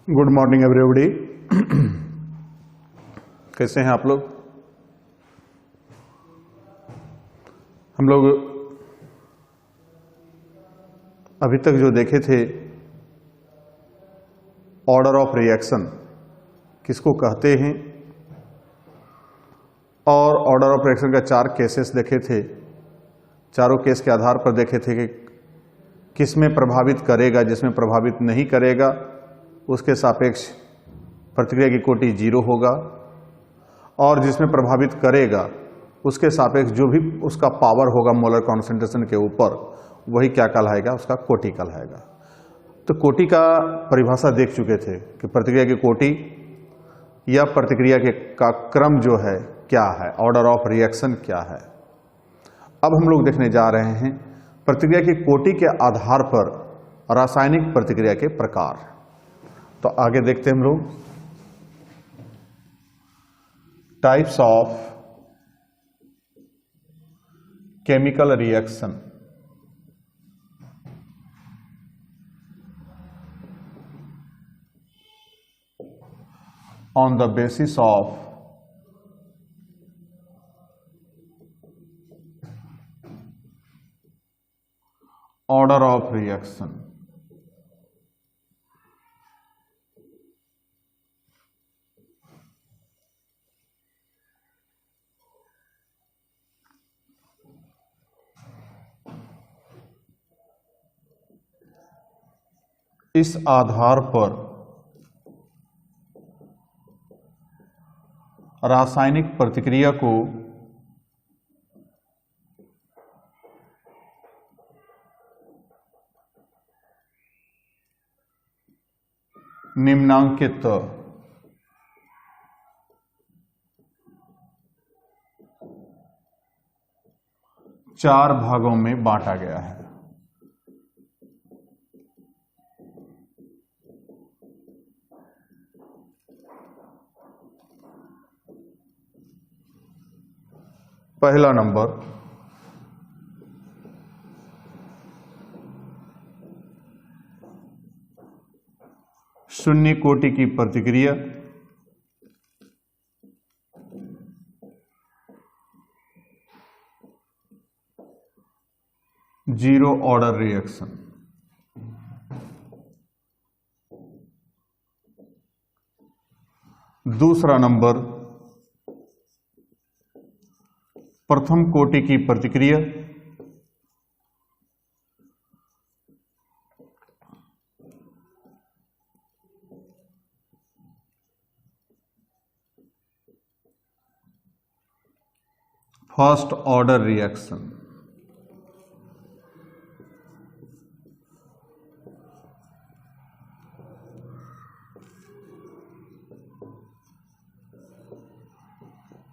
Good morning everybody. कैसे हैं आप लोग? हम लोग अभी तक जो देखे थे ऑर्डर ऑफ रिएक्शन किसको कहते हैं और ऑर्डर ऑफ रिएक्शन का 4 केसेस देखे थे। चारों केस के आधार पर देखे थे कि किसमें प्रभावित करेगा, जिसमें प्रभावित नहीं करेगा उसके सापेक्ष प्रतिक्रिया की कोटि 0 होगा और जिसमें प्रभावित करेगा उसके सापेक्ष जो भी उसका पावर होगा मोलर कॉन्सेंट्रेशन के ऊपर वही क्या कहलाएगा, उसका कोटि कहलाएगा। तो कोटि का परिभाषा देख चुके थे कि प्रतिक्रिया की कोटि या प्रतिक्रिया के का क्रम जो है क्या है, ऑर्डर ऑफ रिएक्शन क्या है। अब हम लोग देखने जा रहे हैं प्रतिक्रिया की कोटि के आधार पर रासायनिक प्रतिक्रिया के प्रकार। तो आगे देखते हैं हम लोग types of chemical reaction. On the basis of order of reaction. इस आधार पर रासायनिक प्रतिक्रिया को निम्नांकित चार भागों में बांटा गया है। पहला नंबर शून्य कोटि की प्रतिक्रिया, जीरो ऑर्डर रिएक्शन। दूसरा नंबर प्रथम कोटि की प्रतिक्रिया, फर्स्ट ऑर्डर रिएक्शन।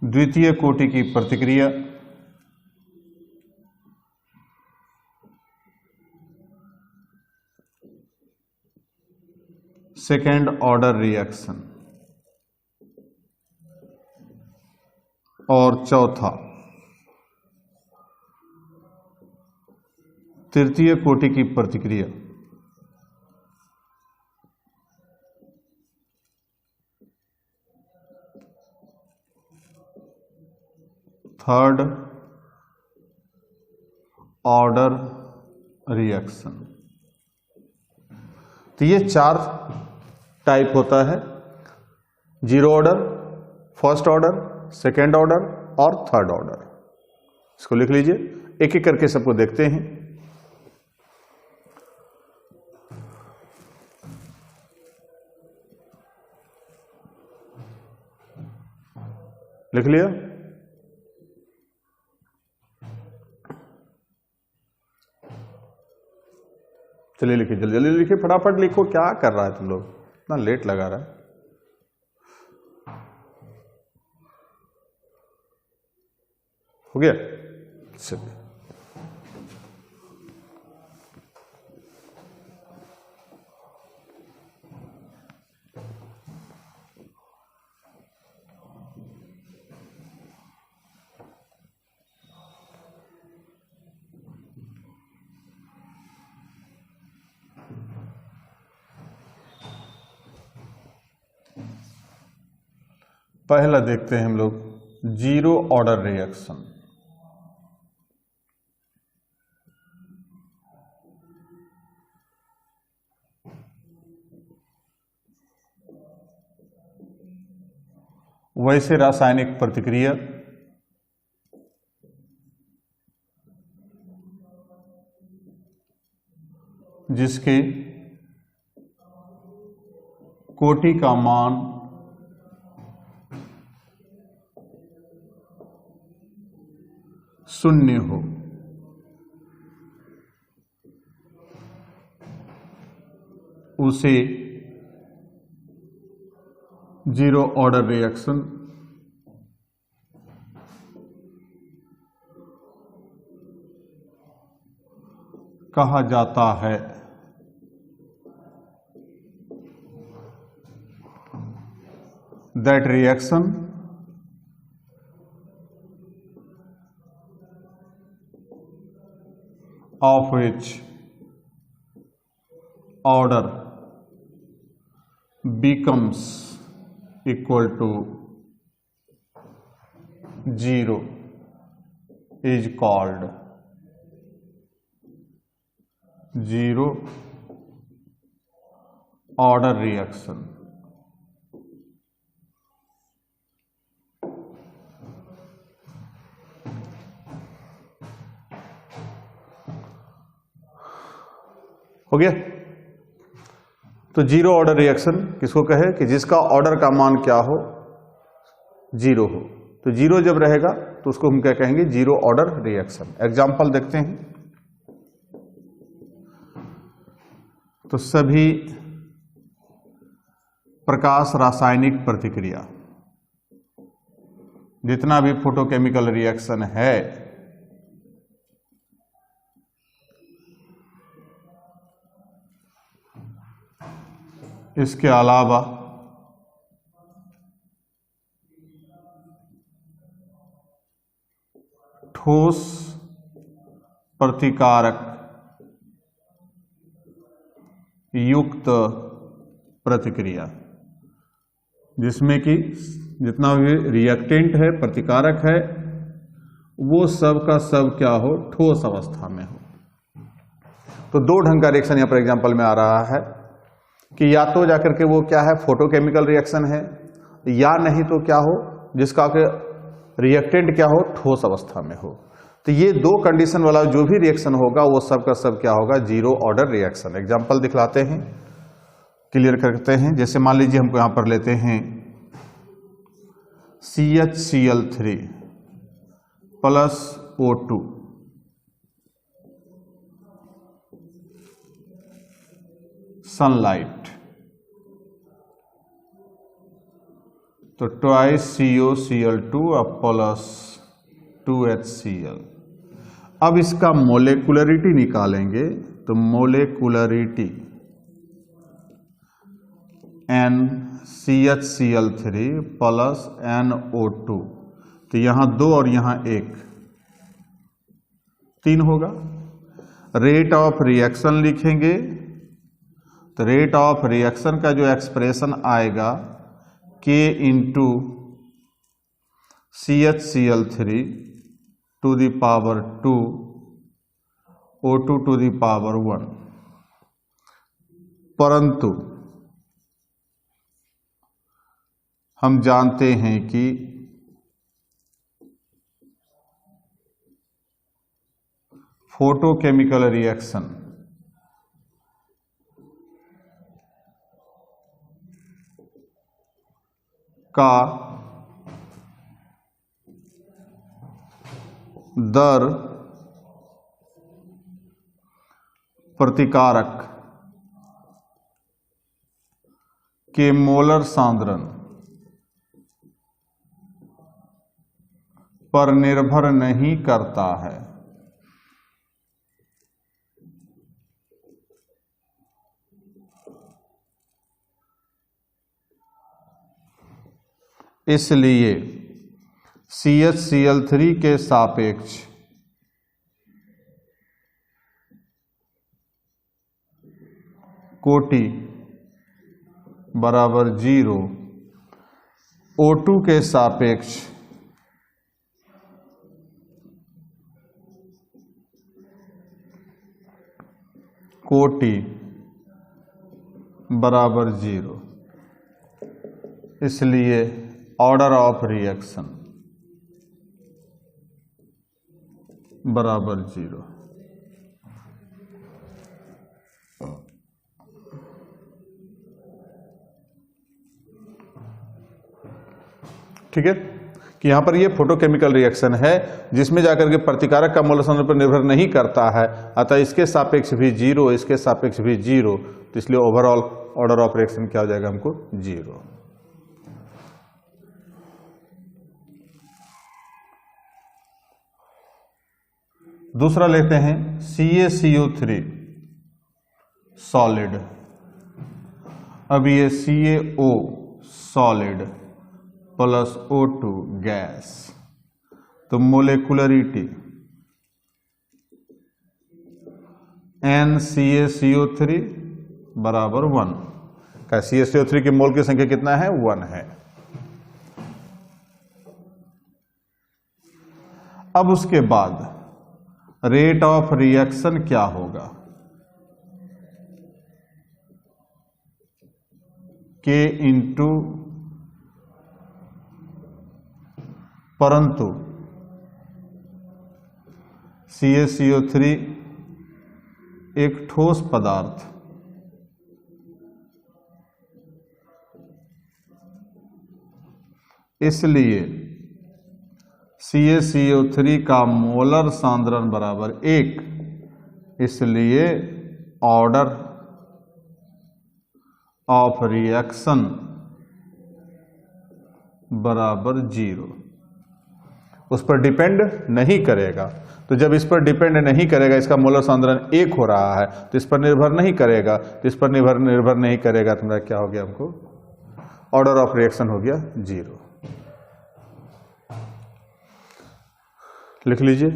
द्वितीय कोटि की प्रतिक्रिया, सेकेंड ऑर्डर रिएक्शन। और चौथा तृतीय कोटि की प्रतिक्रिया, थर्ड ऑर्डर रिएक्शन। तो ये 4 टाइप होता है, zero order, first order, second order और थर्ड ऑर्डर। इसको लिख लीजिए, एक एक करके सबको देखते हैं। लिख लिया? चलिए लिखिए, जल्दी जल्दी लिखिए, फटाफट लिखो। क्या कर रहा है तुम लोग, इतना लेट लगा रहा है। हो गया? चलिए। पहला देखते हैं हम लोग जीरो ऑर्डर रिएक्शन। वैसे रासायनिक प्रतिक्रिया जिसके कोटि का मान शून्य हो, उसे जीरो ऑर्डर रिएक्शन कहा जाता है। That reaction of which order becomes equal to zero is called zero order reaction। हो गया। तो जीरो ऑर्डर रिएक्शन किसको कहे कि जिसका ऑर्डर का मान क्या हो, जीरो हो। तो जीरो जब रहेगा तो उसको हम क्या कहेंगे, जीरो ऑर्डर रिएक्शन। एग्जाम्पल देखते हैं। तो सभी प्रकाश रासायनिक प्रतिक्रिया, जितना भी फोटोकेमिकल रिएक्शन है, इसके अलावा ठोस प्रतिकारक युक्त प्रतिक्रिया, जिसमें कि जितना भी रिएक्टेंट है, प्रतिकारक है, वो सब का सब क्या हो, ठोस अवस्था में हो। तो दो ढंग का रिएक्शन यहां पर एग्जांपल में आ रहा है कि या तो जाकर के वो क्या है, फोटोकेमिकल रिएक्शन है, या नहीं तो क्या हो, जिसका के रिएक्टेंट क्या हो, ठोस अवस्था में हो। तो ये दो कंडीशन वाला जो भी रिएक्शन होगा वो सब का सब क्या होगा, जीरो ऑर्डर रिएक्शन। एग्जांपल दिखलाते हैं, क्लियर करते हैं। जैसे मान लीजिए हमको यहां पर लेते हैं CHCl3 प्लस O2, सनलाइट, तो ट्वाइस COCl2 प्लस 2HCl। अब इसका मोलेकुलरिटी निकालेंगे, तो मोलेकुलरिटी NCHCl3 प्लस NO2, तो यहां 2 और यहां 1, 3 होगा। रेट ऑफ रिएक्शन लिखेंगे, तो रेट ऑफ रिएक्शन का जो एक्सप्रेशन आएगा K into CHCl3 to the power 2 O2 to the power 1। परंतु हम जानते हैं कि फोटोकेमिकल रिएक्शन का दर प्रतिकारक के मोलर सांद्रण पर निर्भर नहीं करता है। इसलिए CHCl3 के सापेक्ष कोटि बराबर 0 O2 के सापेक्ष कोटि बराबर 0, इसलिए ऑर्डर ऑफ रिएक्शन बराबर 0। ठीक है कि यहां पर ये फोटोकेमिकल रिएक्शन है जिसमें जाकर के प्रतिकारक का मोलर सांद्रण पर निर्भर नहीं करता है, अतः इसके सापेक्ष भी 0, इसके सापेक्ष भी 0, तो इसलिए ओवरऑल ऑर्डर ऑफ रिएक्शन क्या हो जाएगा हमको 0। दूसरा लेते हैं CaCO3 सॉलिड। अब ये CaO solid plus O2 gas, तो मोलेकुलरिटी NCaCO3 बराबर 1 का CaCO3 की मोल की संख्या कितना है 1 है। अब उसके बाद रेट ऑफ रिएक्शन क्या होगा, K इंटू, परंतु CaCO3 एक ठोस पदार्थ, इसलिए CaCO3 का मोलर सांद्रण बराबर 1, इसलिए ऑर्डर ऑफ रिएक्शन बराबर 0। उस पर डिपेंड नहीं करेगा, तो जब इस पर डिपेंड नहीं करेगा, इसका मोलर सांद्रण 1 हो रहा है, तो इस पर निर्भर नहीं करेगा, तो इस पर निर्भर नहीं करेगा, तो मेरा क्या हो गया, हमको ऑर्डर ऑफ रिएक्शन हो गया 0। लिख लीजिए।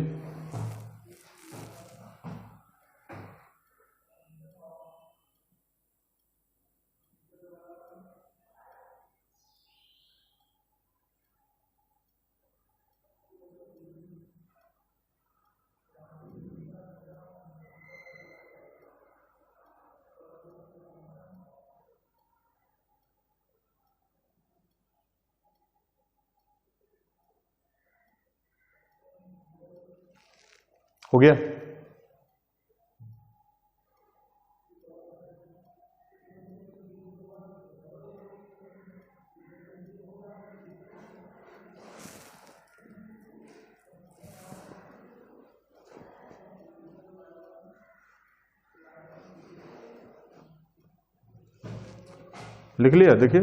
हो गया। लिख लिया, देखिए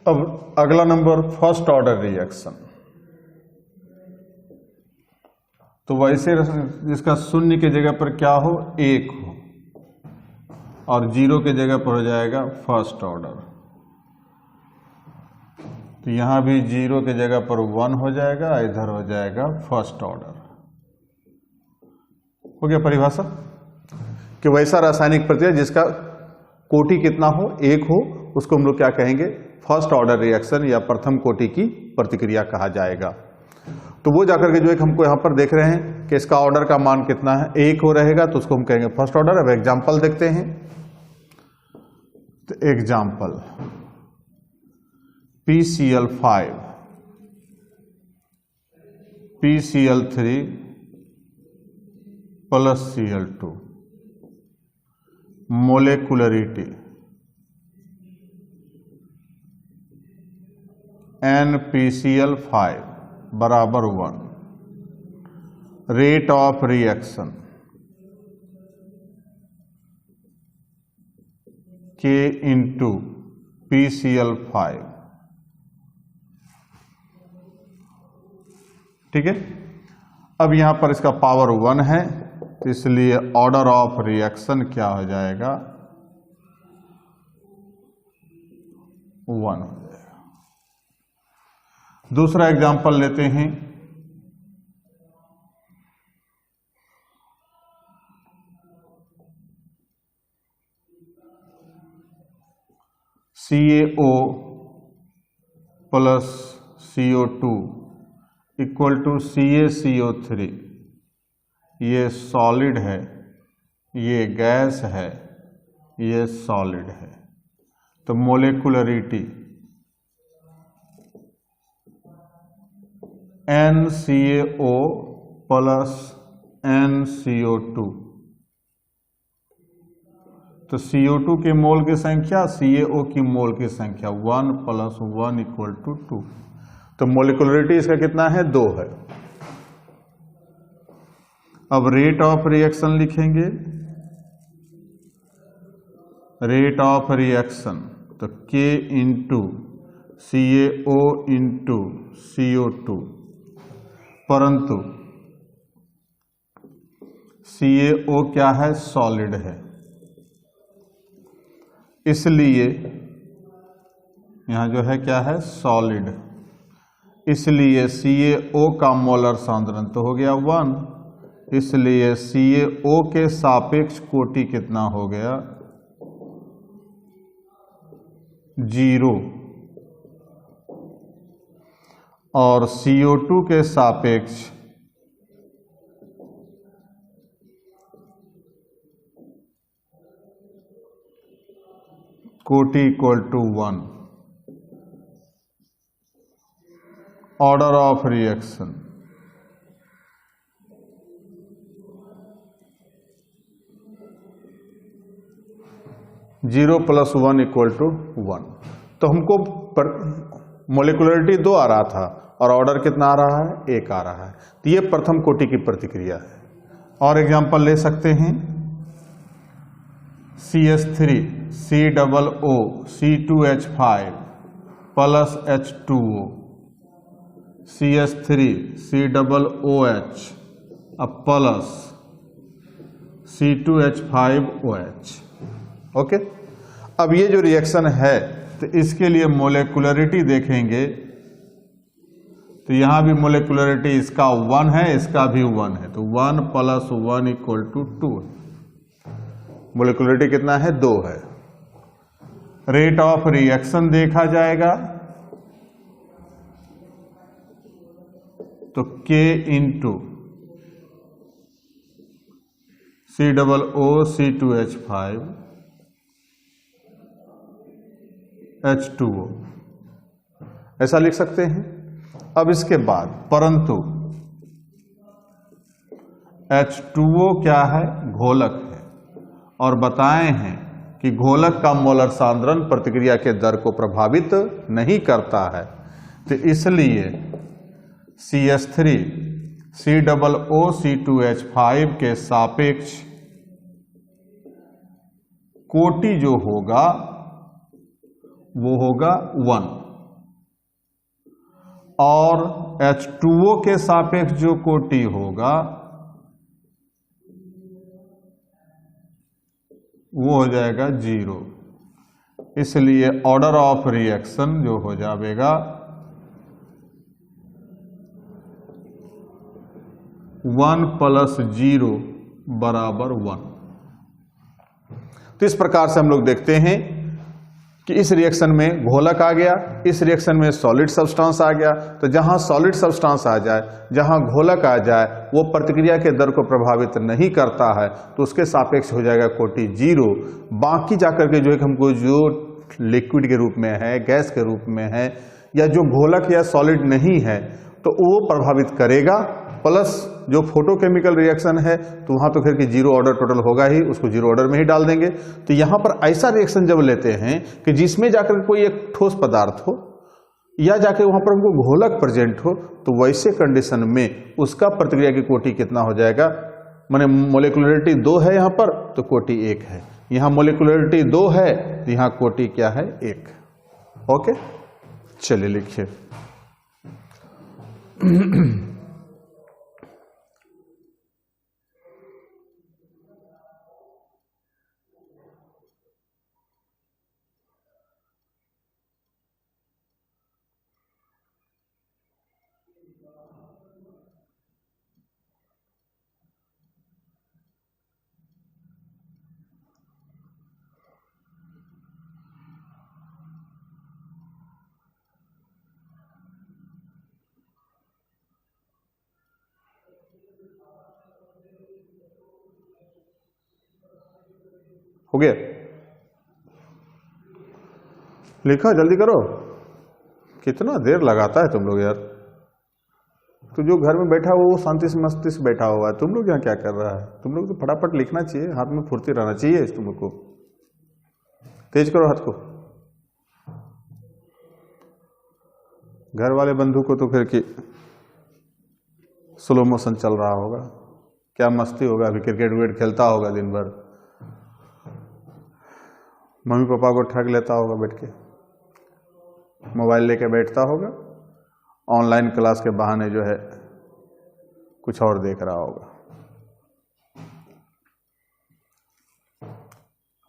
अब अगला नंबर फर्स्ट ऑर्डर रिएक्शन। तो वैसे जिसका शून्य के जगह पर क्या हो 1 हो और 0 के जगह पर हो जाएगा फर्स्ट ऑर्डर, तो यहां भी 0 के जगह पर 1 हो जाएगा, इधर हो जाएगा फर्स्ट ऑर्डर। हो गया परिभाषा कि वैसा रासायनिक प्रतिक्रिया जिसका कोटि कितना हो 1 हो, उसको हम लोग क्या कहेंगे फर्स्ट ऑर्डर रिएक्शन या प्रथम कोटि की प्रतिक्रिया कहा जाएगा। तो वो जाकर के जो एक हमको यहां पर देख रहे हैं कि इसका ऑर्डर का मान कितना है 1 हो रहेगा, तो उसको हम कहेंगे फर्स्ट ऑर्डर। अब एग्जांपल देखते हैं, तो example PCl5 PCl3 plus Cl2, molecularity NPCl5 बराबर 1, rate of reaction K into PCl5 ठीक है। अब यहां पर इसका पावर 1 है, तो इसलिए ऑर्डर ऑफ रिएक्शन क्या हो जाएगा, 1 हो जाएगा। दूसरा एग्जांपल लेते हैं, CaO plus CO2 equal to CaCO3। ये सॉलिड है, ये गैस है, ये सॉलिड है। तो मोलेकुलरिटी NCaO प्लस NCO2, तो CO2 के मोल की संख्या CaO की मोल की संख्या 1 प्लस 1 इक्वल टू 2। तो मोलिकुलरिटी इसका कितना है, 2 है। अब रेट ऑफ रिएक्शन लिखेंगे, रेट ऑफ रिएक्शन तो K into CaO into CO2, परंतु CaO क्या है, सॉलिड है, इसलिए यहां जो है क्या है, सॉलिड, इसलिए CaO का मोलर सांद्रण तो हो गया 1, इसलिए CaO के सापेक्ष कोटि कितना हो गया, 0, और CO2 के सापेक्ष कोटि equal to 1। Order of reaction zero plus 1 equal to 1। तो हमको मोलिकुलरिटी 2 आ रहा था और ऑर्डर कितना आ रहा है, 1 आ रहा है। तो ये प्रथम कोटि की प्रतिक्रिया है। और एग्जांपल ले सकते हैं, CH3 COO C2H5 plus H2O, CH3 COOH अब प्लस C2H5OH। ओके, अब ये जो रिएक्शन है तो इसके लिए मोलेकुलरिटी देखेंगे, तो यहां भी मोलेकुलरिटी इसका 1 है, इसका भी 1 है, तो 1 प्लस 1 इक्वल टू 2। मोलेकुलरिटी कितना है, 2 है। रेट ऑफ रिएक्शन देखा जाएगा तो K into COO C2H5 H2O ऐसा लिख सकते हैं। अब इसके बाद परंतु H2O क्या है, घोलक है, और बताए हैं कि घोलक का मोलर सांद्रण प्रतिक्रिया के दर को प्रभावित नहीं करता है, तो इसलिए CH3 COO C2H5 के सापेक्ष कोटि जो होगा वो होगा 1, और H2O के सापेक्ष जो कोटि होगा वो हो जाएगा 0। इसलिए ऑर्डर ऑफ रिएक्शन जो हो जाएगा 1 प्लस 0 बराबर 1। तो इस प्रकार से हम लोग देखते हैं कि इस रिएक्शन में घोलक आ गया, इस रिएक्शन में सॉलिड सब्सटेंस आ गया। तो जहां सॉलिड सब्सटेंस आ जाए, जहां घोलक आ जाए, वो प्रतिक्रिया के दर को प्रभावित नहीं करता है, तो उसके सापेक्ष हो जाएगा कोटि 0। बाकी जाकर के जो है हमको जो लिक्विड के रूप में है, गैस के रूप में है, या जो घोलक या सॉलिड नहीं है, तो वो प्रभावित करेगा। प्लस जो फोटोकेमिकल रिएक्शन है तो वहां तो फिर कि 0 ऑर्डर टोटल होगा ही, उसको 0 ऑर्डर में ही डाल देंगे। तो यहां पर ऐसा रिएक्शन जब लेते हैं कि जिसमें जाकर कोई एक ठोस पदार्थ हो या जाकर वहां पर हमको घोलक प्रेजेंट हो, तो वैसे कंडीशन में उसका प्रतिक्रिया की कोटि कितना हो जाएगा, माने मोलिकुलरिटी 2 है यहां पर तो कोटि 1 है, यहां मोलिकुलरिटी 2 है तो यहां कोटि क्या है, 1। ओके, चलिए लिखिए हो गया? लिखा, जल्दी करो। कितना देर लगाता है तुम लोग यार। तो जो घर में बैठा हुआ वो शांति से मस्ती से बैठा हुआ है, तुम लोग यहाँ क्या कर रहा है? तुम लोग तो फटाफट लिखना चाहिए, हाथ में फुर्ती रहना चाहिए तुम लोग को। तेज करो हाथ को। घर वाले बंधु को तो फिर कि स्लो मोशन चल रहा होगा, क्या मस्ती होगा, अभी क्रिकेट विकेट खेलता होगा दिन भर, मम्मी पापा को ठग लेता होगा बैठ के, मोबाइल लेके बैठता होगा, ऑनलाइन क्लास के बहाने जो है कुछ और देख रहा होगा।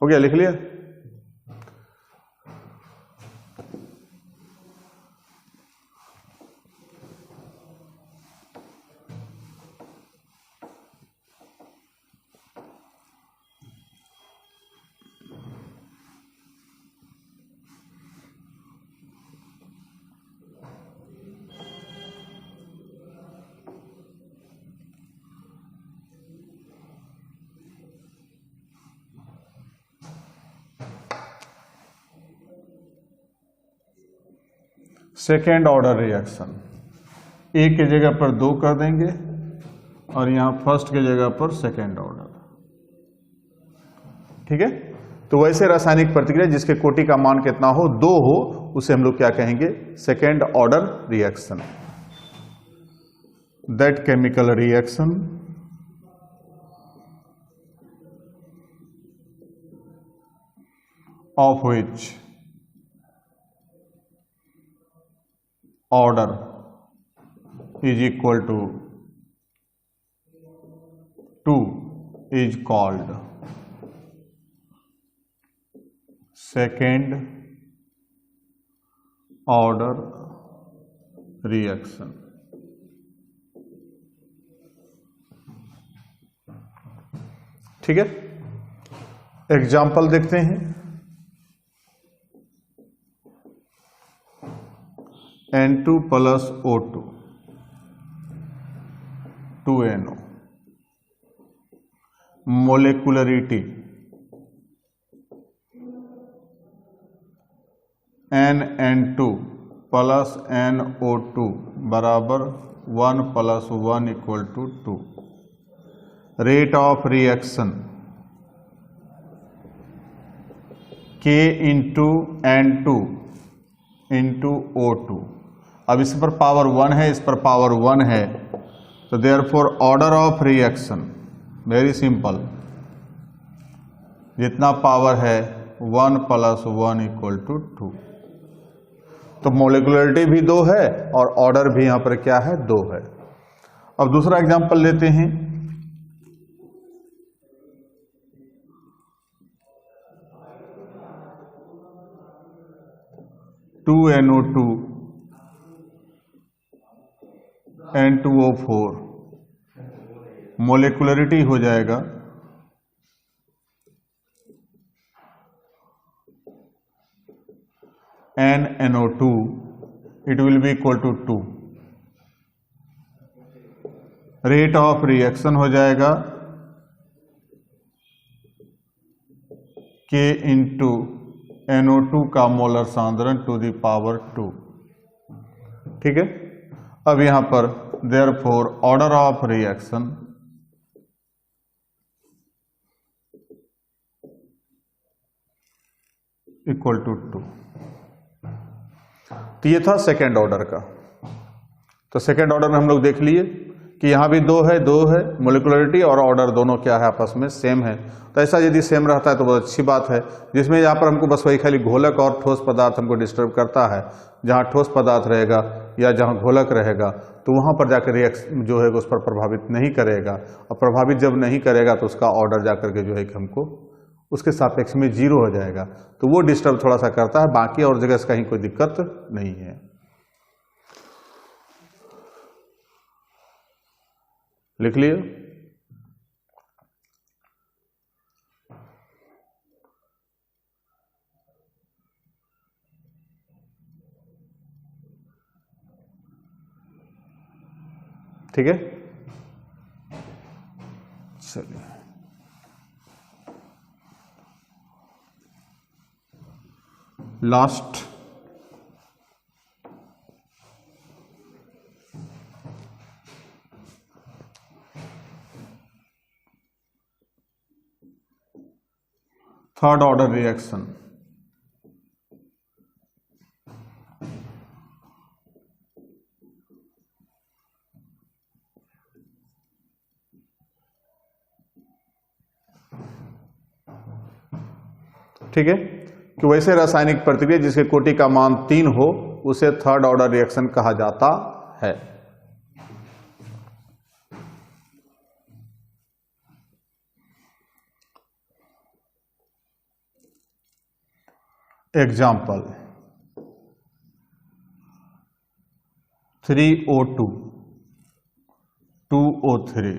हो गया? लिख लिया? सेकेंड ऑर्डर रिएक्शन, ए की जगह पर 2 कर देंगे और यहां फर्स्ट की जगह पर सेकेंड ऑर्डर। ठीक है? तो वैसे रासायनिक प्रतिक्रिया जिसके कोटि का मान कितना हो, 2 हो, उसे हम लोग क्या कहेंगे? Second order reaction. That chemical reaction of which order is equal to 2 is called second order reaction। ठीक है? एग्जाम्पल देखते हैं। N2 plus O2 2NO, molecularity NN2 plus NO2 बराबर 1 plus 1 equal to 2। rate of reaction K into N2 into O2। अब इस पर power 1 है, इस पर पावर 1 है, तो therefore order of reaction very simple, जितना पावर है 1 plus 1 equal to 2। तो मोलिकुलरिटी भी 2 है और ऑर्डर भी यहां पर क्या है? 2 है। अब दूसरा एग्जांपल लेते हैं। NO2 N2O4, मोलिकुलरिटी हो जाएगा NNO2, it will be equal to 2। Rate of reaction हो जाएगा K इंटू NO2 का मोलर सांद्रण टू द पावर 2। ठीक है? अब यहां पर therefore order of reaction equal to 2। तो ये था सेकेंड ऑर्डर का। तो सेकेंड ऑर्डर में हम लोग देख लिए कि यहां भी 2 है, मोलिकुलरिटी और ऑर्डर दोनों क्या है? आपस में सेम है। तो ऐसा यदि सेम रहता है तो बहुत अच्छी बात है, जिसमें यहाँ पर हमको बस वही खाली घोलक और ठोस पदार्थ हमको डिस्टर्ब करता है। जहाँ ठोस पदार्थ रहेगा या जहाँ घोलक रहेगा तो वहाँ पर जाकर रिएक्शन जो है उस पर प्रभावित नहीं करेगा, और प्रभावित जब नहीं करेगा तो उसका ऑर्डर जाकर के जो है कि हमको उसके सापेक्ष में 0 हो जाएगा। तो वो डिस्टर्ब थोड़ा सा करता है, बाकी और जगह से कहीं कोई दिक्कत नहीं है। लिख लिए? ठीक है? चलिए लास्ट थर्ड ऑर्डर रिएक्शन। ठीक है, कि वैसे रासायनिक प्रतिक्रिया जिसके कोटि का मान 3 हो उसे थर्ड ऑर्डर रिएक्शन कहा जाता है। Example 3O2 2O3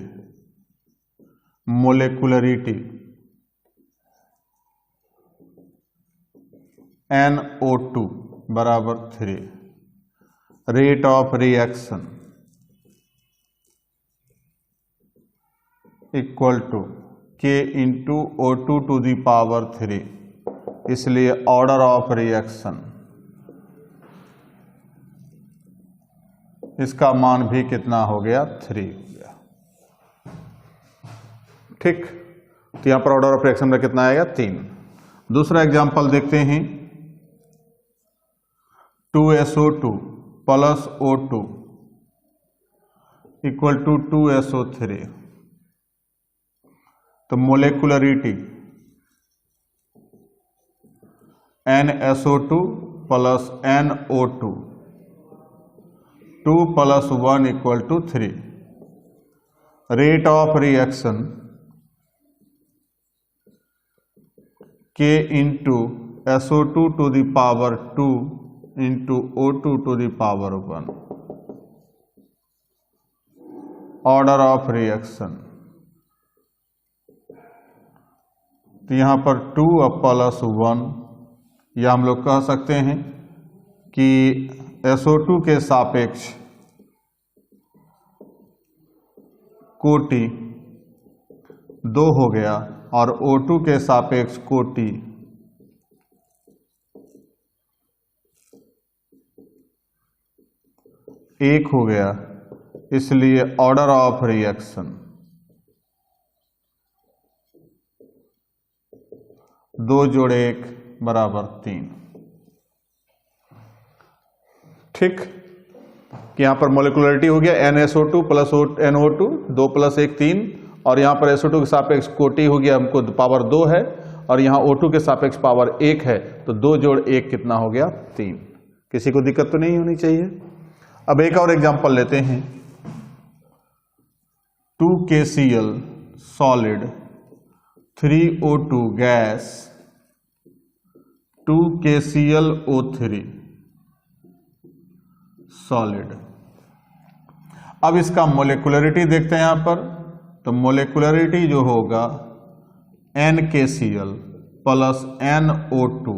molecularity NO2 बराबर 3, rate of reaction equal to K into O2 to the power 3, इसलिए ऑर्डर ऑफ रिएक्शन इसका मान भी कितना हो गया 3 हो गया। ठीक, तो यहां पर ऑर्डर ऑफ रिएक्शन में कितना आएगा 3। दूसरा एग्जांपल देखते हैं 2SO2 plus O2 equal to 2SO3, तो molecularity NSO2 plus NO2 2 plus 1 equal to 3, rate of reaction K into SO2 to the power 2 into O2 to the power 1, order of reaction. तो यहां पर 2 plus 1, या हम लोग कह सकते हैं कि SO2 के सापेक्ष कोटि 2 हो गया और O2 के सापेक्ष कोटि 1 हो गया, इसलिए ऑर्डर ऑफ रिएक्शन 2 जोड़े 1 बराबर 3। ठीक, कि यहां पर मोलिकुलरिटी हो गया NSO2 प्लस NO2 2 प्लस 1 3, और यहां पर SO2 के सापेक्ष कोटि हो गया, हमको पावर 2 है, और यहां O2 के सापेक्ष पावर 1 है, तो 2 जोड़ 1 कितना हो गया 3। किसी को दिक्कत तो नहीं होनी चाहिए। अब एक और एग्जांपल लेते हैं 2KCl solid 3O2 gas 2KClO3 solid. अब इसका मोलेकुलरिटी देखते हैं यहां पर, तो मोलेकुलरिटी जो होगा NKCl प्लस NO2,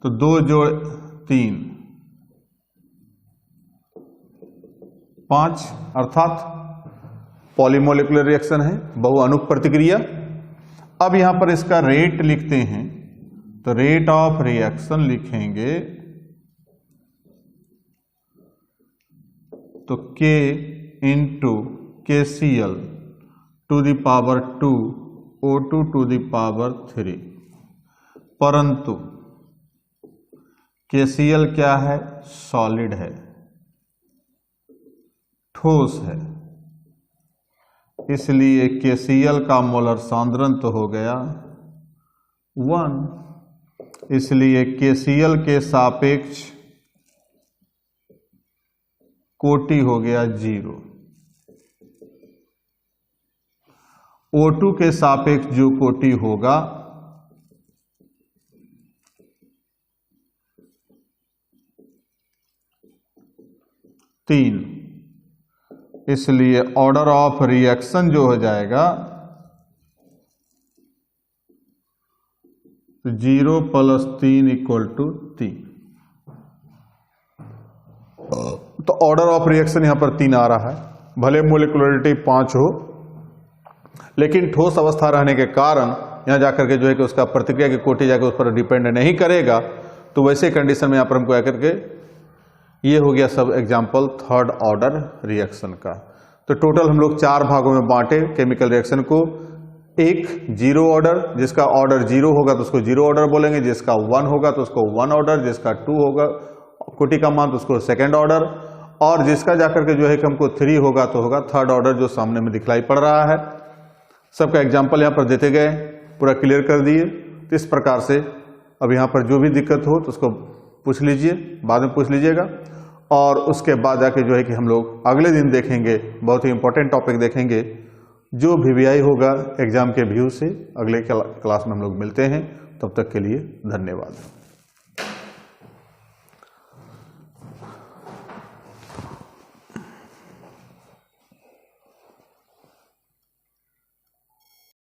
तो 2 जोड़ 3 5, अर्थात पॉलीमोलिकुलर रिएक्शन है, बहुअणुक प्रतिक्रिया। अब यहां पर इसका रेट लिखते हैं, तो रेट ऑफ रिएक्शन लिखेंगे तो K into KCl to the power 2 O2 to the power 3, परंतु KCl क्या है, सॉलिड है, ठोस है, इसलिए KCl का मोलर सांद्रण तो हो गया 1, इसलिए KCl के सापेक्ष कोटि हो गया 0। O2 के सापेक्ष जो कोटि होगा तीन, इसलिए ऑर्डर ऑफ रिएक्शन जो हो जाएगा 0 प्लस 3 इक्वल टू 3। तो ऑर्डर ऑफ रिएक्शन यहां पर 3 आ रहा है, भले मोलिकुलरिटी 5 हो, लेकिन ठोस अवस्था रहने के कारण यहाँ जाकर के जो है कि उसका प्रतिक्रिया की कोटि जाकर उस पर डिपेंड नहीं करेगा, तो वैसे कंडीशन में यहाँ पर हमको आकर के ये हो गया सब एग्जाम्पल थर्ड ऑर्डर रिएक्शन का। तो टोटल हम लोग 4 भागों में बांटे केमिकल रिएक्शन को। एक जीरो ऑर्डर, जिसका ऑर्डर 0 होगा तो उसको जीरो ऑर्डर बोलेंगे, जिसका 1 होगा तो उसको 1 ऑर्डर, जिसका 2 होगा कोटि का मान तो उसको सेकेंड ऑर्डर, और जिसका जाकर के जो है कि हमको 3 होगा तो होगा थर्ड ऑर्डर, जो सामने में दिखलाई पड़ रहा है। सबका एग्जाम्पल यहाँ पर देते गए, पूरा क्लियर कर दिए। तो इस प्रकार से अब यहाँ पर जो भी दिक्कत हो तो उसको पूछ लीजिए, बाद में पूछ लीजिएगा, और उसके बाद जाके जो है कि हम लोग अगले दिन देखेंगे, बहुत ही इंपॉर्टेंट टॉपिक देखेंगे, जो VVI होगा एग्जाम के व्यू से। अगले क्लास में हम लोग मिलते हैं, तब तक के लिए धन्यवाद।